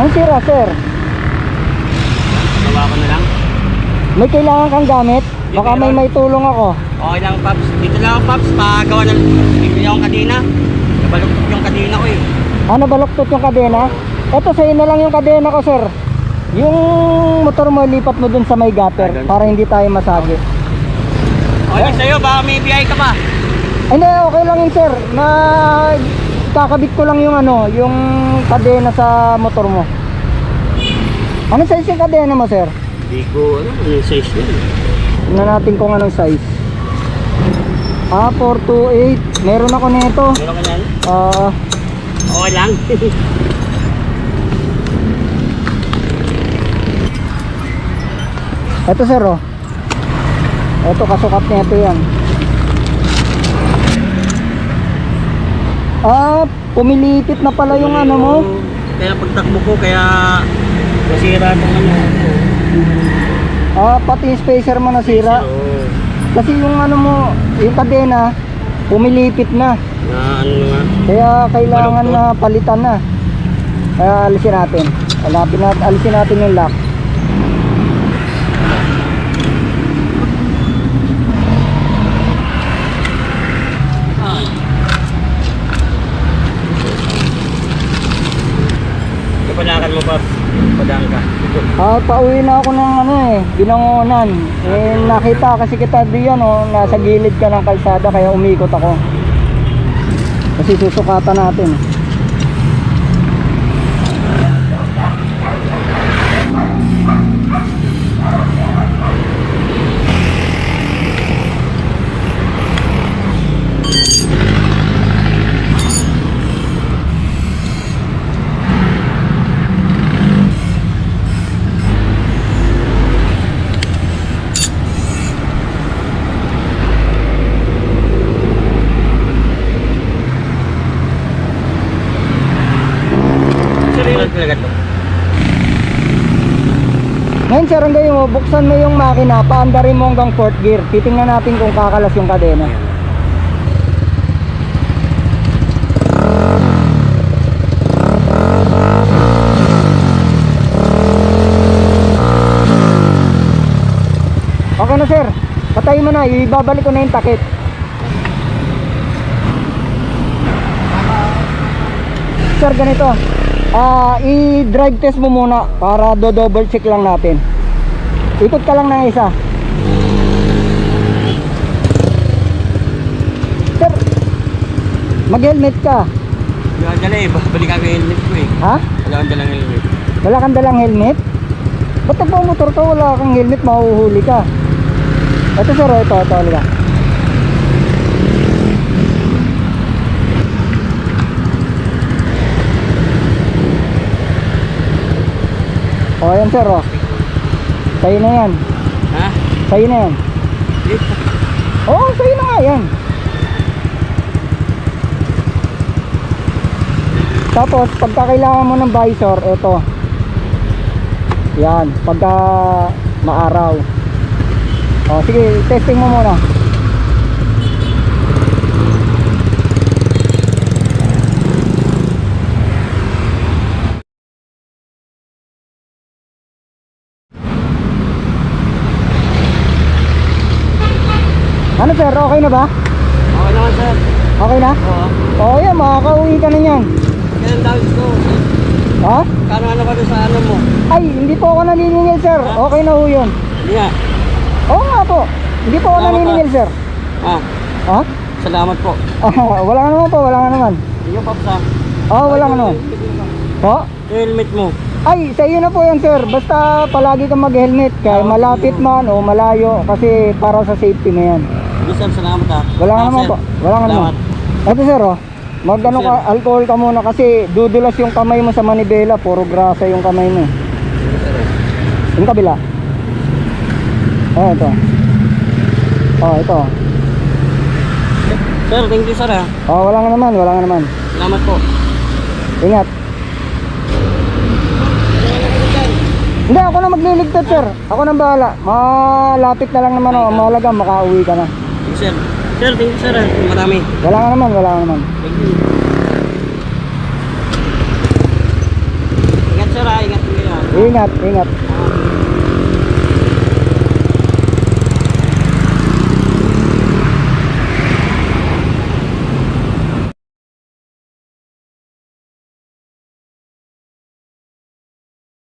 Ang sira, sir. Gawa ko na lang. May kailangan kang gamit? Baka may tulong ako. Okay lang, Paps. Dito lang ako, Paps. Pagawa na. Bibili akong kadena. Nabaluktot yung kadena ko eh. Ano, baluktot yung kadena? Eto, sa'yo na lang yung kadena ko, sir. Yung motor mo, lipat mo dun sa may gutter para hindi tayo masagi. Okay, sa'yo. Baka may biyahe ka pa. Hindi, okay lang yun, sir. Kakabit ko lang yung ano, yung kadena sa motor mo. Ano size yung kadena mo, sir? Hindi ko, yung size yun. Tingnan natin kung anong size. 428. Meron ako nito. Meron ka yan? Okay lang. Ito, sir, oh. Ito, kasukat nito yan. Pumilipit na pala yung ano mo. Kaya pagtakbo ko, kaya nasira itong ano. Pati yung spacer mo nasira. Oo. Kasi yung ano mo, yung kadena, pumilipit na. Na ano nga. Kaya kailangan Baluktot. na palitan na. Kaya alisin natin. Alisin natin yung lock. Kapalakan mo, Paps. Padaan ka. Pauwi na ako ng ano Binangonan. Nakita kasi kita diyan, nasa gilid ka ng kalsada kaya umikot ako. Kasi susukatan natin. Talaga to. Ngayon, sir, ang gawin mo, buksan mo yung makina, paandarin mo hanggang 4th gear. Titingnan natin kung kakalas yung kadena. Okay na, sir. Patayin mo na, ibabalik ko na yung takip. Sir, ganito. I-drive test mo muna para double check lang natin. Ikot ka lang ng isa. Sir, mag-helmet ka. Wala kang dala eh. Balik ako yung helmet ko eh. Ha? Wala kang dalang helmet. Wala kang dalang helmet? Ba't nagpamotor ka? Wala kang helmet, mahuhuli ka. Ito, sir, ito, halika. O, yan, sir, o. Sa'yo na yan. Ha? Sa'yo na yan. Oo, sa'yo na nga yan. Tapos, pagka kailangan mo ng visor, ito. Yan, pagka maaraw. O, sige, testing mo muna. Ano, sir, okay na ba? Okay naman, sir. Okay na? Oo. Oo, yan, makakauwi ka na yan. Kaya ang dami ko. Ha? Kano ka doon sa ano mo? Ay, hindi po ako naniningil, sir. Okay na ho yun. Hindi nga. Oo nga po. Hindi po ako Salamat naniningil, sir. Ha? Salamat po. Wala nga naman po, wala nga naman. Yung Paps ha. Wala nga naman. Po? Yung helmet mo. Ay, sa iyo na po yan, sir. Basta palagi kang mag-helmet. Kaya malapit man o malayo. Kasi para sa safety mo yan. Hindi, sir. Salamat ha. Wala nga naman sir. po. Wala nga naman. Salamat. Ito, sir, mag-ano ka, alcohol ka muna kasi dudulas yung kamay mo sa manibela. Puro grasa yung kamay mo. Yung kabila. Ito. Ito. Sir, thank you, sir ha. Wala nga naman, wala nga naman. Salamat po. Ingat. Hindi, ako na magliligtad, sir. Ako na bahala. Malapit na lang naman ako. Mahalaga, makauwi ka na. Sir. Sir, thank you, sir ha. Marami. Wala nga naman, wala nga naman. Thank you. Ingat, sir ha. Ingat, ingat.